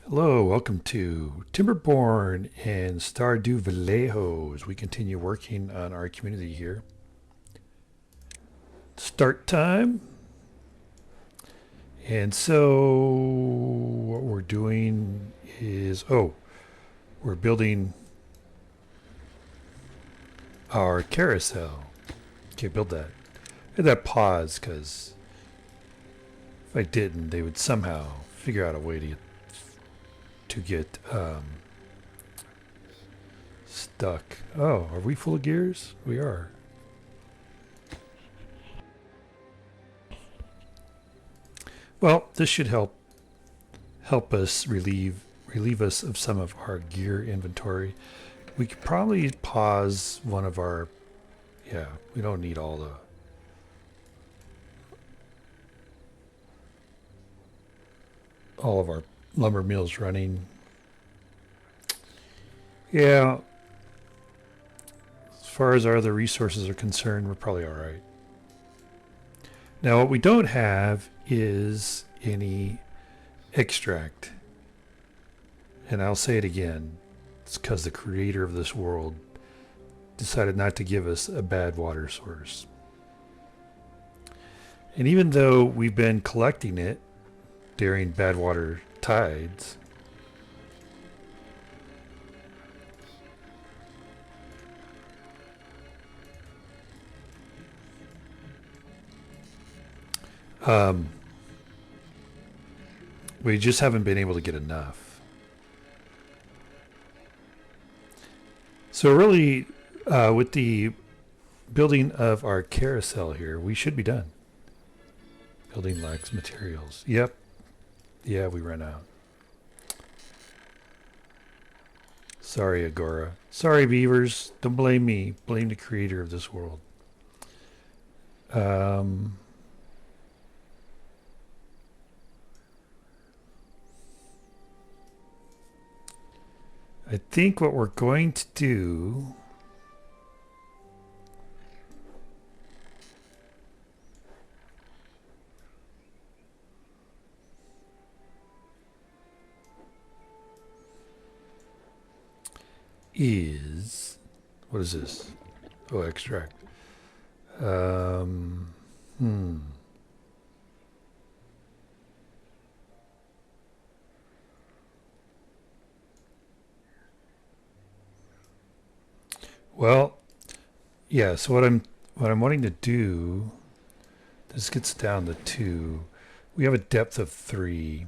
Hello, welcome to Timberborn and Stardew Vallejo as we continue working on our community here. Start time. And so what we're doing is, we're building our carousel. Okay, build that. I had that pause because if I didn't, they would somehow figure out a way to get stuck. Oh, are we full of gears? We are. Well, this should help us relieve us of some of our gear inventory. We could probably pause one of our. Yeah, we don't need all of our lumber mills running. Yeah, as far as our other resources are concerned, we're probably all right. Now, what we don't have is any extract. And I'll say it again. It's because the creator of this world decided not to give us a bad water source. And even though we've been collecting it during bad water tides, um, we just haven't been able to get enough. So really, with the building of our carousel here, we should be done. Building lacks materials. Yep. Yeah, we ran out. Sorry, Agora. Sorry, beavers. Don't blame me. Blame the creator of this world. Um, I think what we're going to do is, what is this? Oh, extract. Um, hmm. Well, yeah. So what I'm wanting to do. This gets down to 2. We have a depth of 3.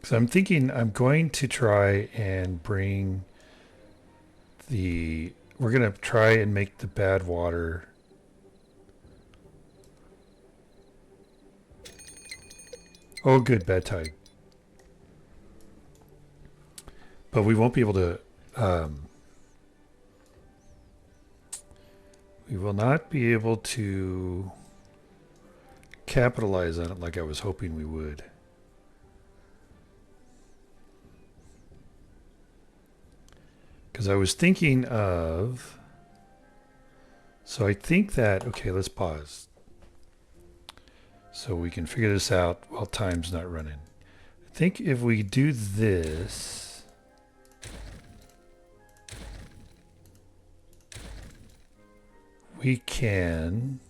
So I'm thinking I'm going to try and bring the. We're going to try and make the bad water. Oh, good, bad tide. But we won't be able to. We will not be able to capitalize on it like I was hoping we would. Because I was thinking of. So I think that. Okay, let's pause. So we can figure this out while time's not running. I think if we do this, we can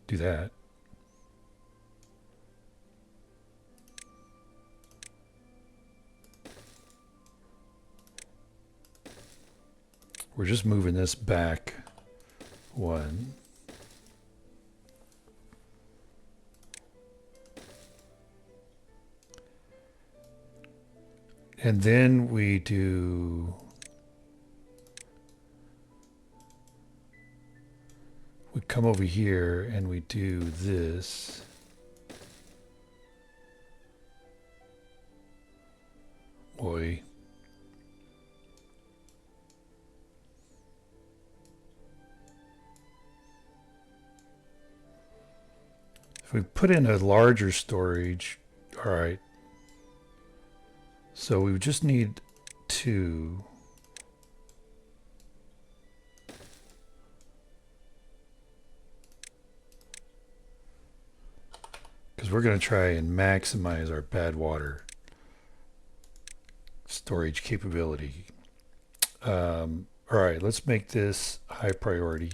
do that. We're just moving this back 1. And then we do. We come over here and we do this. Oi. If we put in a larger storage, all right. So we just need 2. Because we're going to try and maximize our bad water storage capability. All right, let's make this high priority.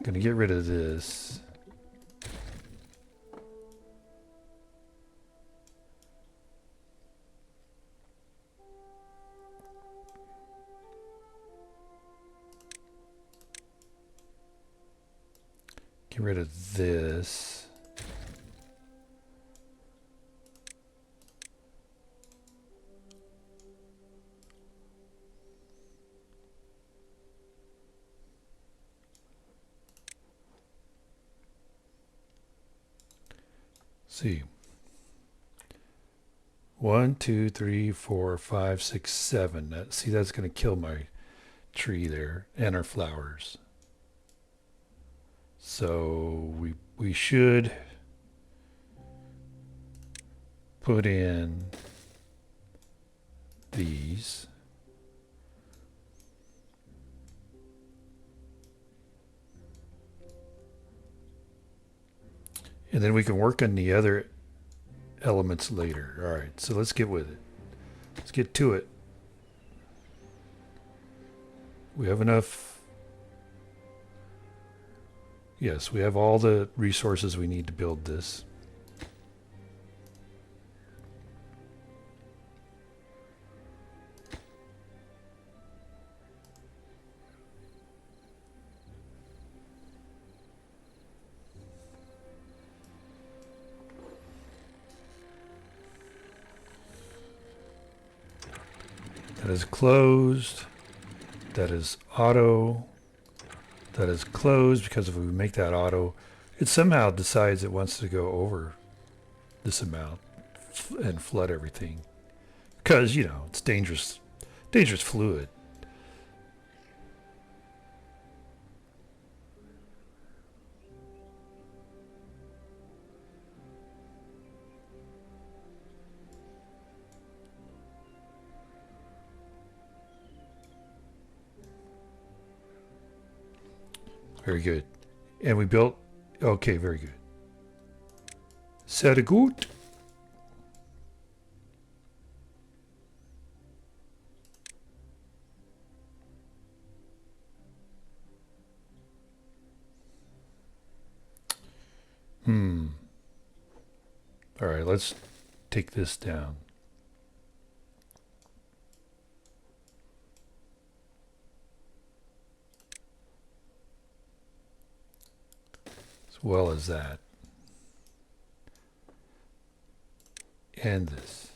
Going to get rid of this. Get rid of this. See. 1, 2, 3, 4, 5, 6, 7. See, that's going to kill my tree there and our flowers. So we should put in these. And then we can work on the other elements later. All right, so let's get with it. Let's get to it. We have enough. Yes, we have all the resources we need to build this. That is closed. That is auto. That is closed because if we make that auto, it somehow decides it wants to go over this amount and flood everything. Because, you know, it's dangerous fluid. Very good. And we built, okay, very good. Sehr gut. All right, let's take this down. As well as that. And this.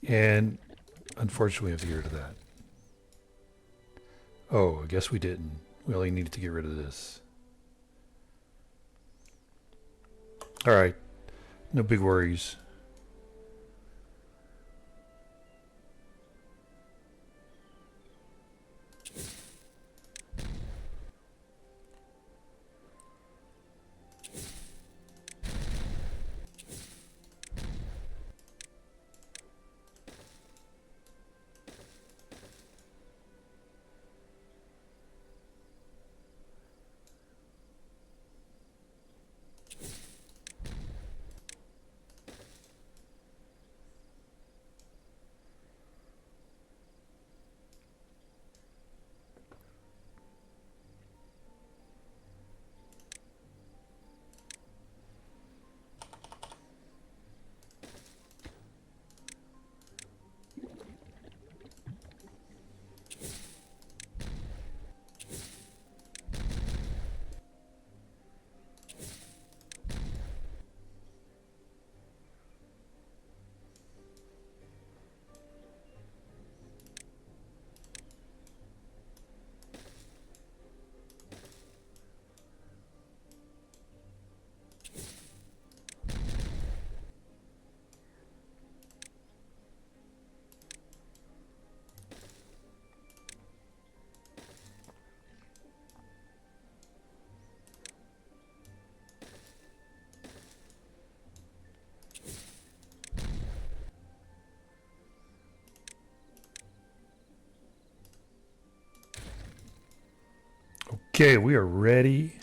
And unfortunately, we have to get rid of that. Oh, I guess we didn't. We only needed to get rid of this. All right. No big worries. Okay, we are ready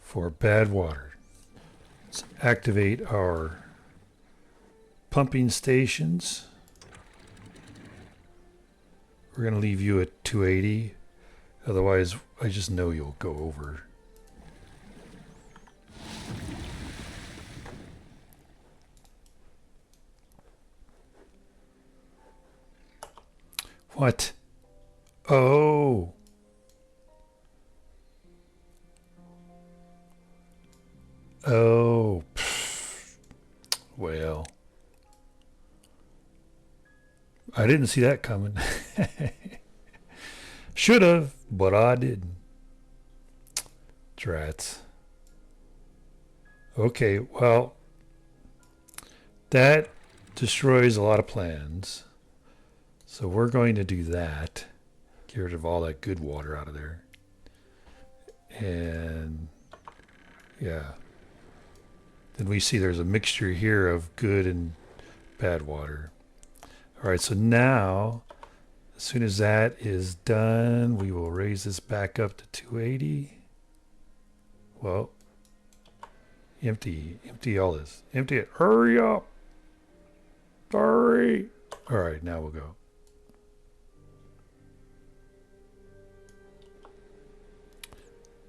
for bad water. Let's activate our pumping stations. We're going to leave you at 280. Otherwise, I just know you'll go over. What? Oh. Oh. Pfft. Well. I didn't see that coming. Should have, but I didn't. Drats. Okay, well, that destroys a lot of plans. So we're going to do that. Get rid of all that good water out of there. And yeah. Then we see there's a mixture here of good and bad water. All right, so now, as soon as that is done, we will raise this back up to 280. Well, empty all this. Empty it. Hurry up. Hurry. All right, now we'll go.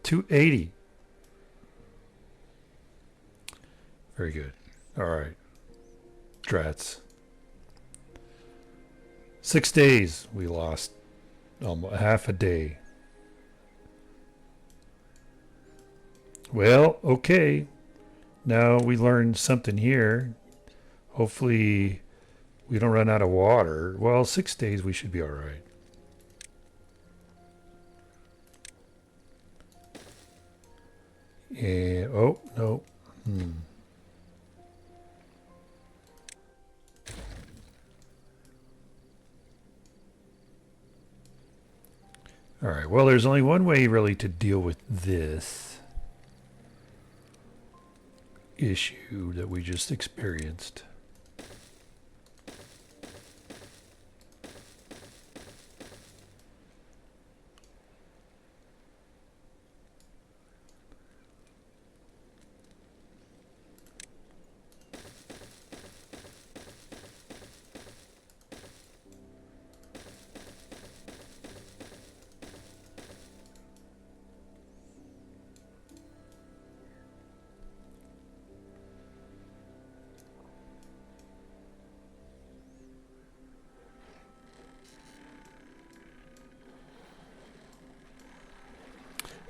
$280. Very good. All right. Drats. 6 days we lost. Half a day. Well, okay. Now we learned something here. Hopefully we don't run out of water. Well, 6 days we should be all right. And, oh, no. All right, well, there's only one way really to deal with this issue that we just experienced.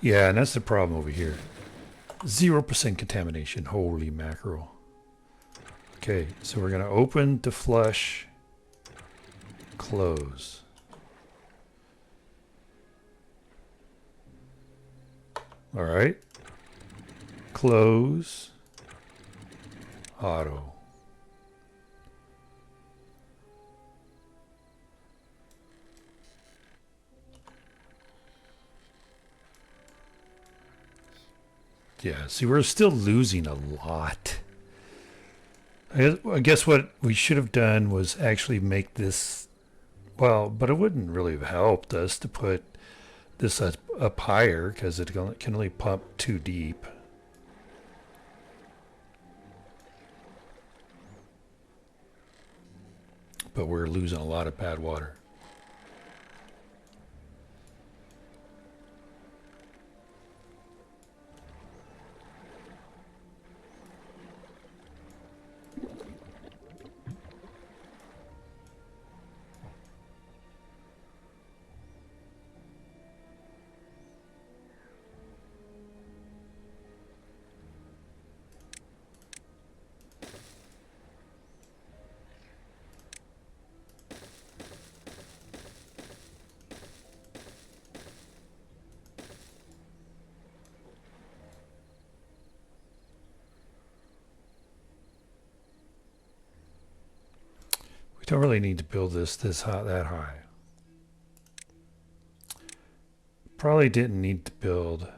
Yeah, and that's the problem over here. 0% contamination. Holy mackerel. Okay, so we're going to open to flush, close. All right. Close. Auto. Yeah, see, we're still losing a lot. I guess what we should have done was actually make this, well, but it wouldn't really have helped us to put this up higher because it can only pump too deep. But we're losing a lot of bad water. We don't really need to build this high, that high. Probably didn't need to build.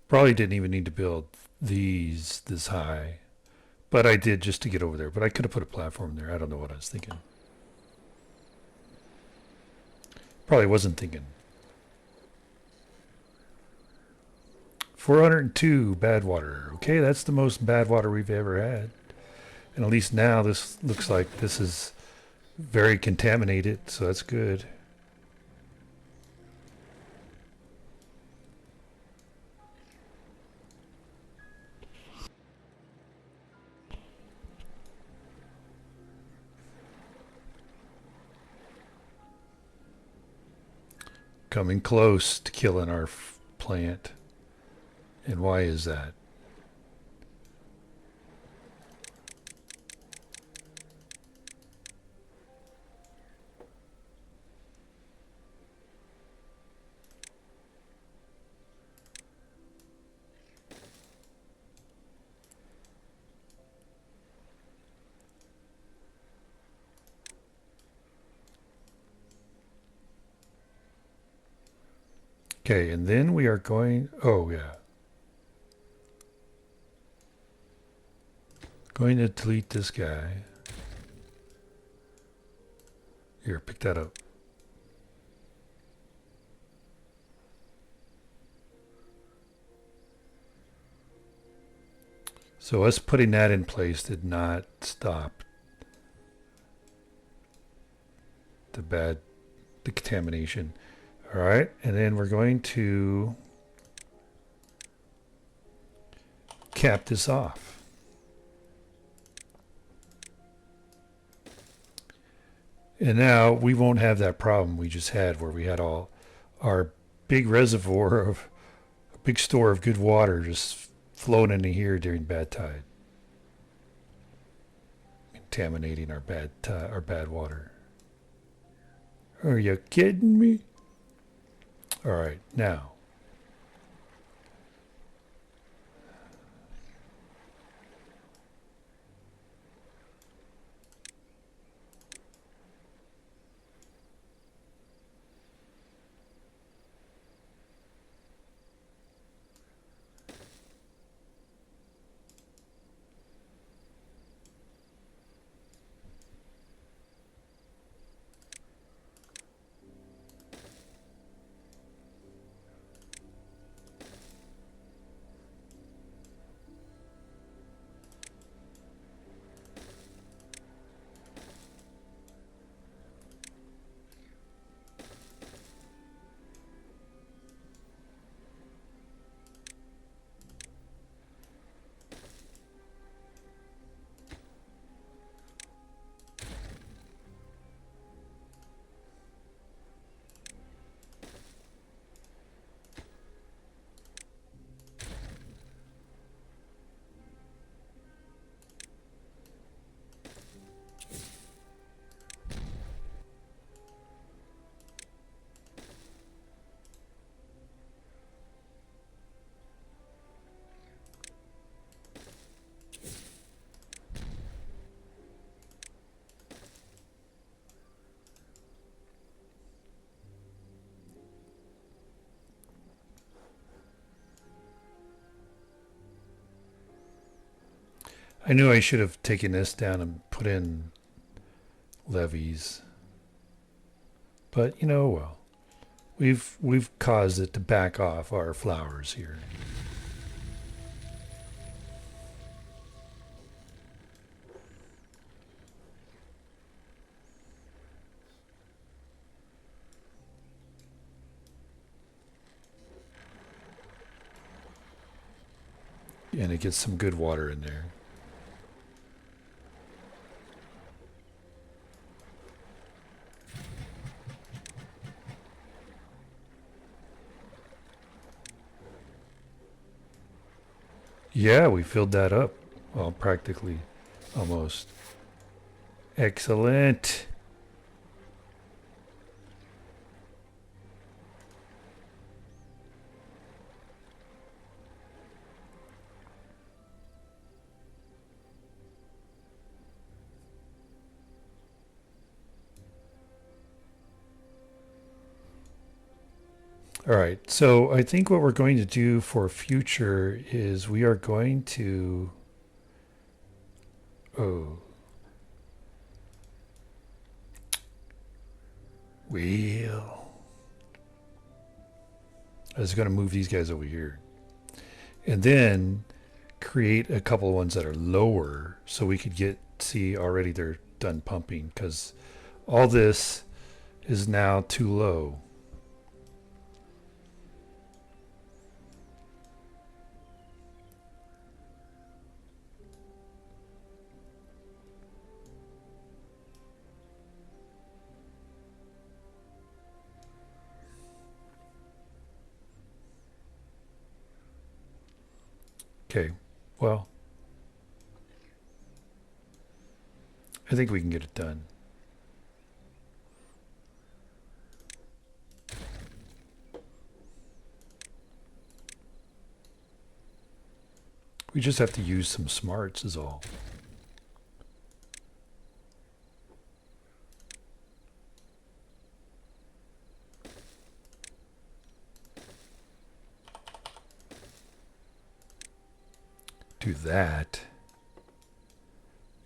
Probably didn't even need to build these this high, but I did just to get over there. But I could have put a platform there. I don't know what I was thinking. Probably wasn't thinking. 402 bad water. Okay, that's the most bad water we've ever had. And at least now this looks like this is very contaminated, so that's good. Coming close to killing our plant. And why is that? Okay, and then we are going, oh yeah. Going to delete this guy. Here, pick that up. So us putting that in place did not stop the contamination. All right, and then we're going to cap this off. And now we won't have that problem we just had where we had all our big reservoir of a big store of good water just flowing into here during bad tide, contaminating our bad water. Are you kidding me? All right, now. I knew I should have taken this down and put in levees. But you know, well, we've caused it to back off our flowers here. And it gets some good water in there. Yeah, we filled that up. Well, practically, almost. Excellent. All right. So I think what we're going to do for future is we are going to. Oh, well. I was going to move these guys over here. And then create a couple of ones that are lower so we could see already they're done pumping because all this is now too low. Okay, well, I think we can get it done. We just have to use some smarts is all. Do that.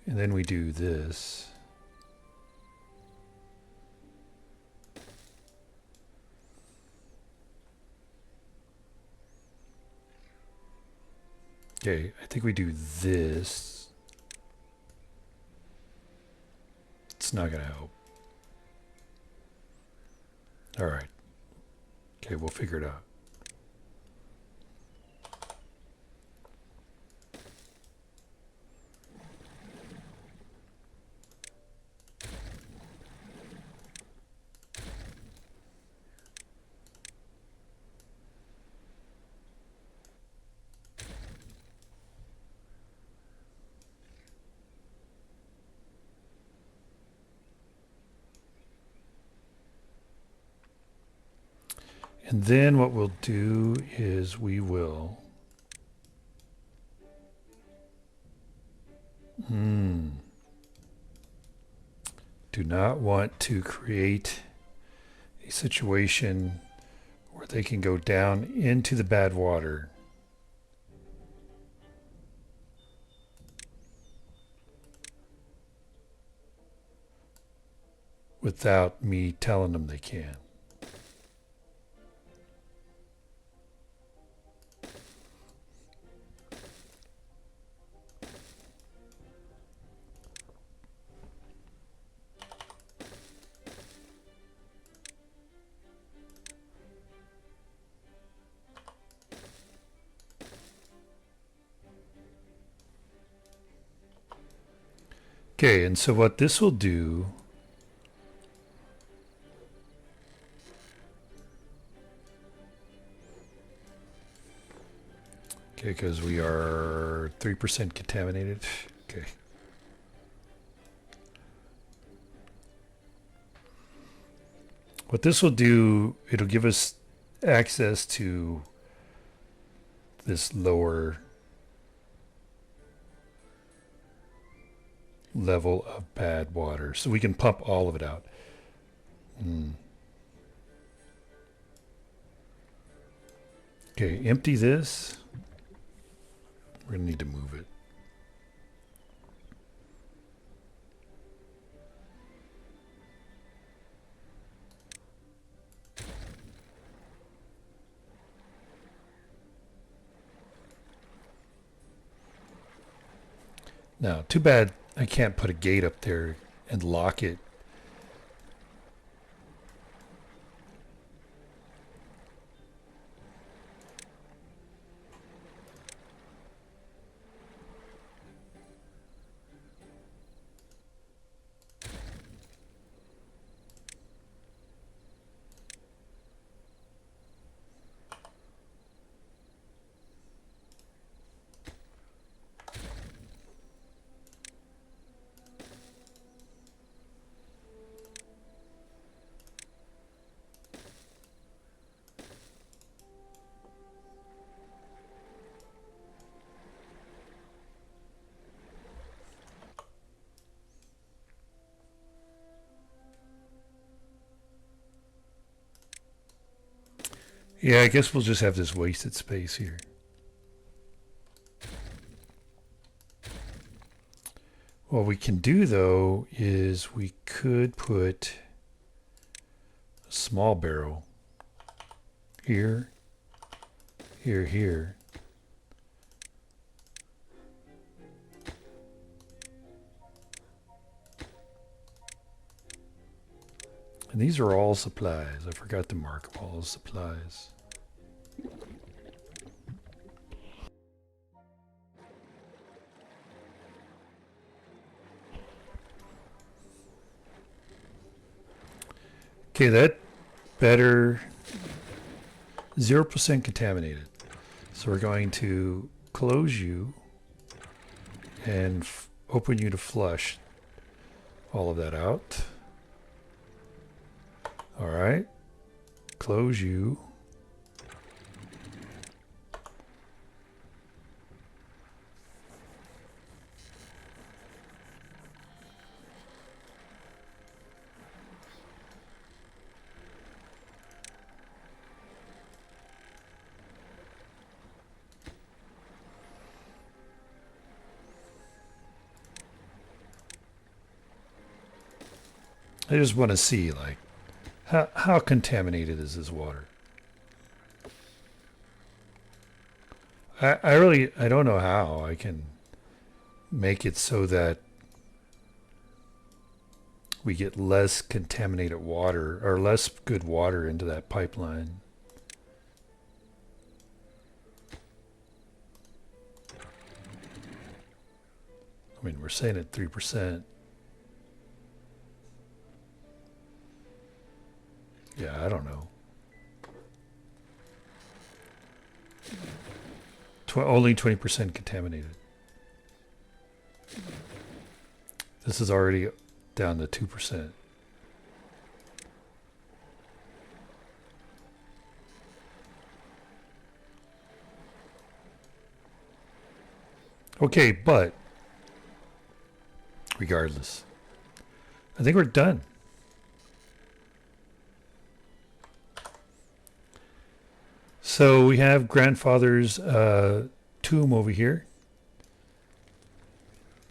And then we do this. Okay, I think we do this. It's not going to help. All right. Okay, we'll figure it out. And then what we'll do is we will do not want to create a situation where they can go down into the bad water. Without me telling them they can. Okay, and so what this will do okay, because we are 3% contaminated. Okay. What this will do, it'll give us access to this lower level of bad water. So we can pump all of it out. Okay, empty this. We're going to need to move it. Now, too bad I can't put a gate up there and lock it. Yeah, I guess we'll just have this wasted space here. What we can do though is we could put a small barrel here, here, here. And these are all supplies. I forgot to mark all the supplies. Okay, that better 0% contaminated. So we're going to close you and open you to flush all of that out. All right, close you. I just want to see, like, how contaminated is this water? I don't know how I can make it so that we get less contaminated water or less good water into that pipeline. I mean, we're saying at 3%. Yeah, I don't know. Only 20% contaminated. This is already down to 2%. Okay, but regardless, I think we're done. So we have grandfather's tomb over here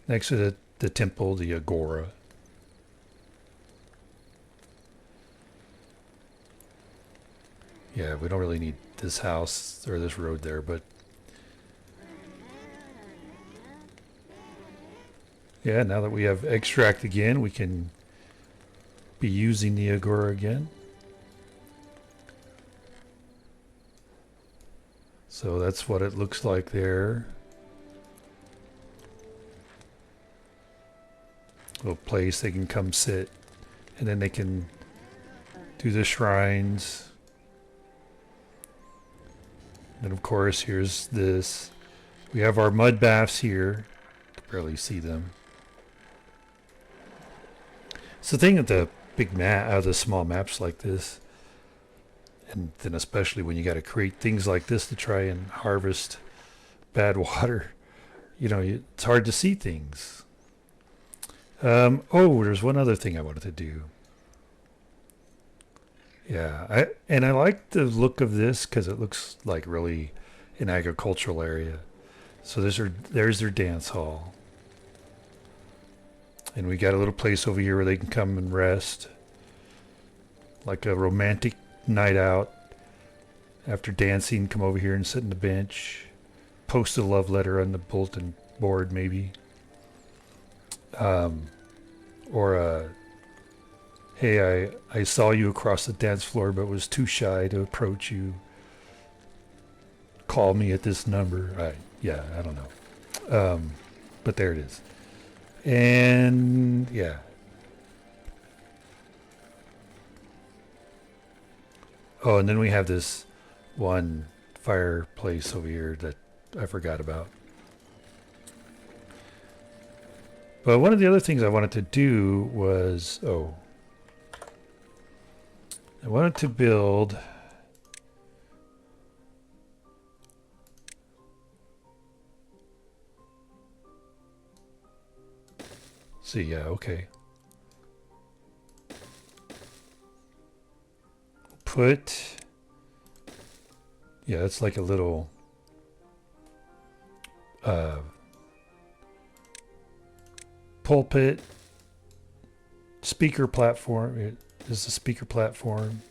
next to the temple, the agora. Yeah, we don't really need this house or this road there, but yeah, now that we have extract again, we can be using the agora again. So that's what it looks like there. Little place they can come sit, and then they can do the shrines. And of course, here's this. We have our mud baths here. You can barely see them. It's the thing with the big map, the small maps like this, and then especially when you got to create things like this to try and harvest bad water. You know, it's hard to see things. Oh, there's one other thing I wanted to do. Yeah, I like the look of this because it looks like really an agricultural area. So there's their dance hall. And we got a little place over here where they can come and rest. Like a romantic night out. After dancing, come over here and sit on the bench. Post a love letter on the bulletin board, maybe. Or hey, I saw you across the dance floor but was too shy to approach you. Call me at this number. I don't know. But there it is. And yeah. Oh, and then we have this one fireplace over here that I forgot about. But one of the other things I wanted to do was, I wanted to build see, yeah, okay. Put Yeah, it's like a little pulpit speaker platform. It is a speaker platform.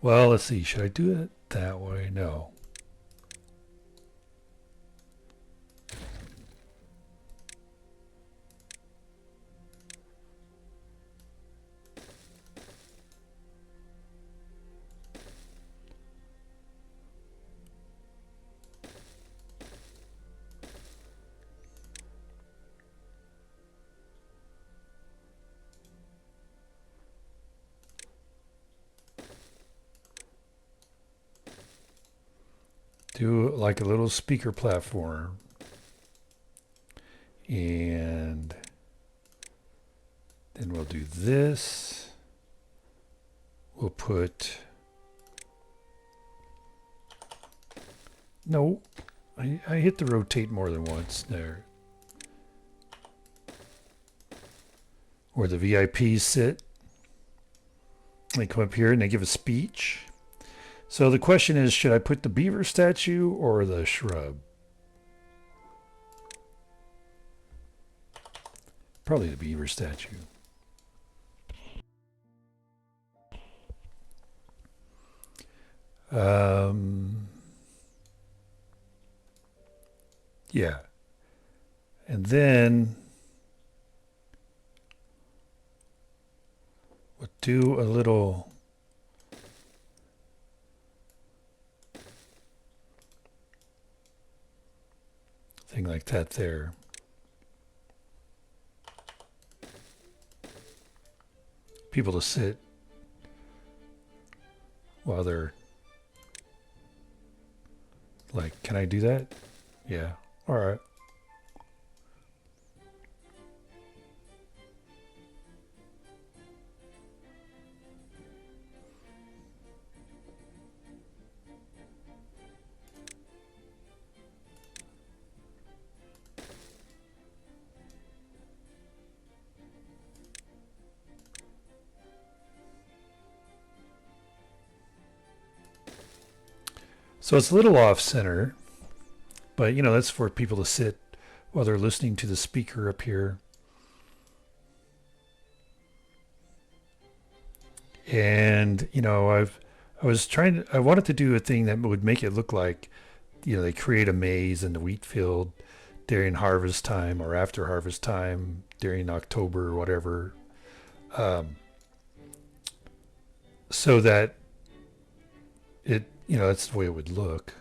Well, let's see. Should I do it that way? No. Do like a little speaker platform. And then we'll do this. We'll put... No, I hit the rotate more than once there. Where the VIPs sit. They come up here and they give a speech. So the question is, should I put the beaver statue or the shrub? Probably the beaver statue. Yeah. And then we'll do a little thing like that there. People to sit while they're like, can I do that? Yeah. All right. So it's a little off center, but you know, that's for people to sit while they're listening to the speaker up here. And you know, I wanted to do a thing that would make it look like, you know, they create a maze in the wheat field during harvest time or after harvest time during October or whatever, so that it, you know, that's the way it would look.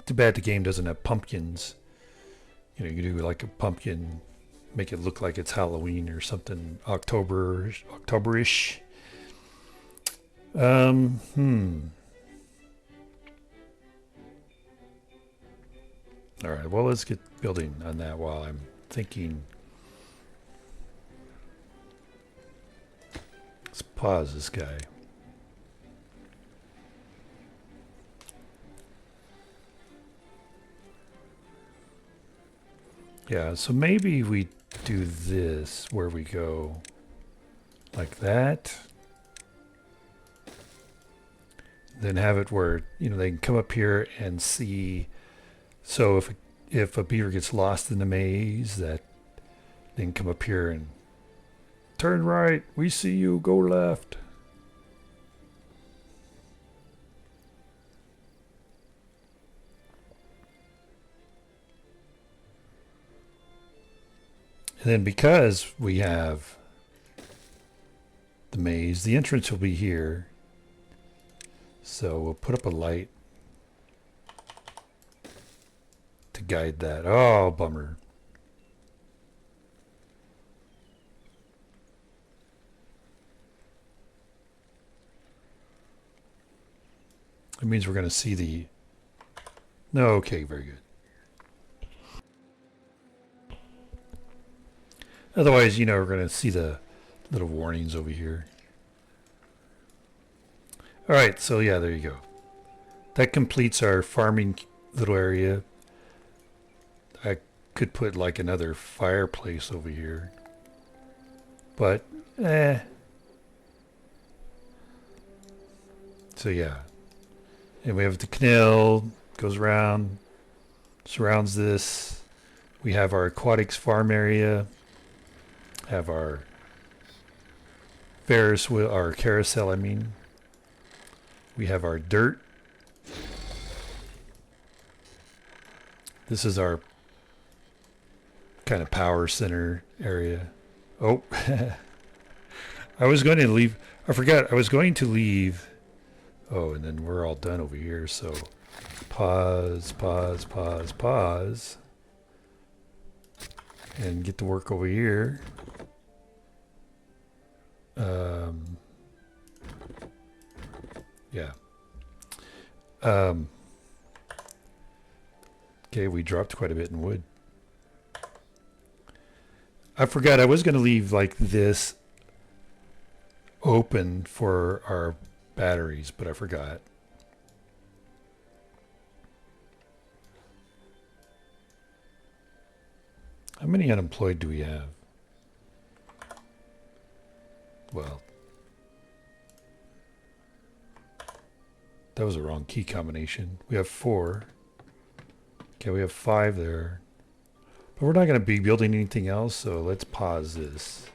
Too bad the game doesn't have pumpkins. You know, you can do like a pumpkin, make it look like it's Halloween or something, Octoberish. All right, well, let's get building on that while I'm thinking. Let's pause this guy. Yeah, so maybe we do this where we go like that. Then have it where, you know, they can come up here and see. So if a beaver gets lost in the maze, that they can come up here and turn right. We see you. Go left. And then because we have the maze, the entrance will be here. So we'll put up a light to guide that. Oh, bummer. It means we're going to see the... No, okay, very good. Otherwise, you know, we're going to see the little warnings over here. All right, so yeah, there you go. that completes our farming little area. I could put like another fireplace over here, but so yeah. And we have the canal goes around, surrounds this. We have our aquatics farm area. Have our Ferris wheel, our carousel. I mean, we have our dirt. This is our kind of power center area. Oh, I was going to leave. I forgot. I was going to leave. Oh, and then we're all done over here. So pause, pause, pause, pause. And get to work over here. Yeah. Okay, we dropped quite a bit in wood. I forgot I was going to leave like this open for our batteries, but I forgot. How many unemployed do we have? Well, that was a wrong key combination. We have 4. Okay, we have 5 there. But we're not going to be building anything else, so let's pause this.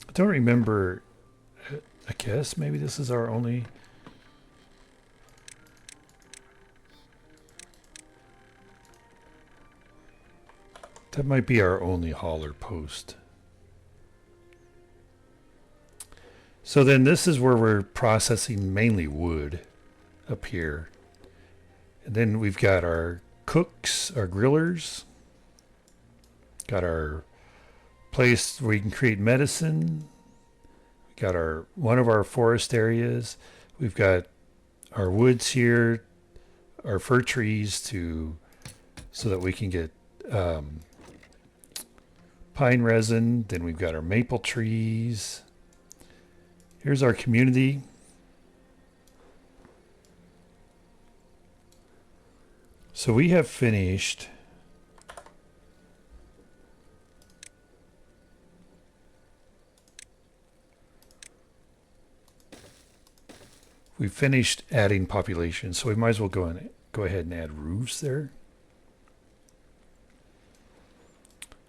I don't remember. I guess maybe this is our only... That might be our only hauler post. So then this is where we're processing mainly wood up here. And then we've got our cooks, our grillers. Got our place where you can create medicine. We got our one of our forest areas. We've got our woods here, our fir trees so that we can get pine resin. Then we've got our maple trees. Here's our community. So we have finished adding population, so we might as well go ahead and add roofs there.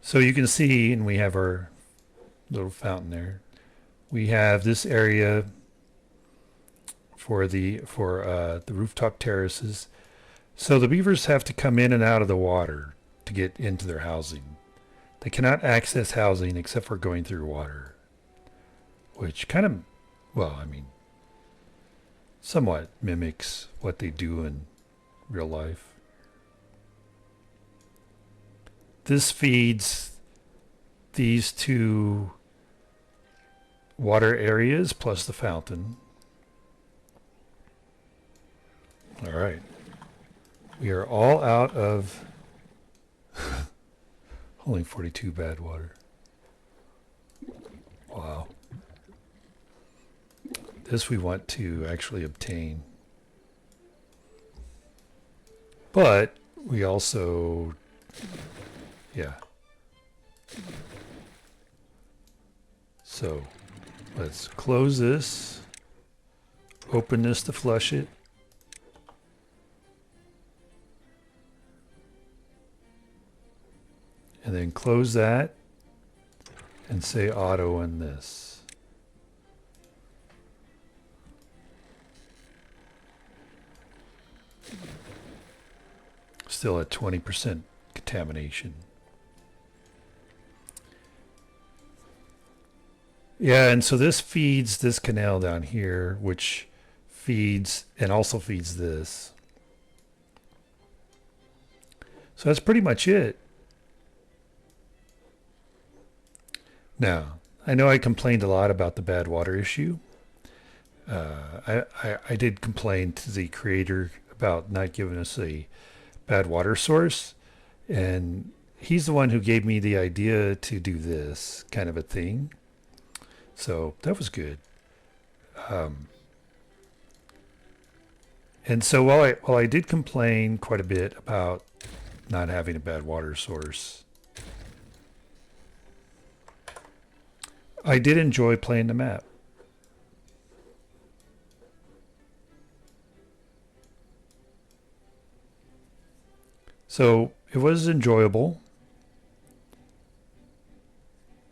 So you can see, and we have our little fountain there. We have this area for the rooftop terraces. So the beavers have to come in and out of the water to get into their housing. They cannot access housing except for going through water, which kind of, well, I mean, somewhat mimics what they do in real life. This feeds these 2 water areas plus the fountain. All right. We are all out of only 42 bad water. Wow. This we want to actually obtain. But we also, yeah. So let's close this, open this to flush it. And then close that and say auto on this. Still at 20% contamination. Yeah, and so this feeds this canal down here, which feeds and also feeds this. So that's pretty much it. Now, I know I complained a lot about the bad water issue. I did complain to the creator about not giving us a bad water source, and he's the one who gave me the idea to do this kind of a thing. So that was good. And so while I did complain quite a bit about not having a bad water source, I did enjoy playing the map. So it was enjoyable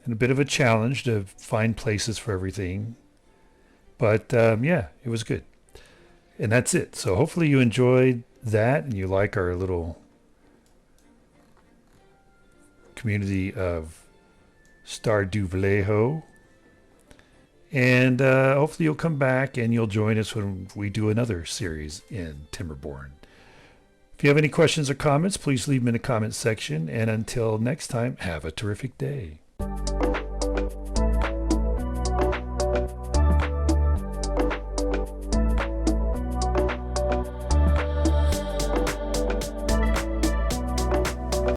and a bit of a challenge to find places for everything. But yeah, it was good. And that's it. So hopefully you enjoyed that and you like our little community of Stardew Vallejo. And hopefully you'll come back and you'll join us when we do another series in Timberborn. If you have any questions or comments, please leave them in the comments section. And until next time, have a terrific day.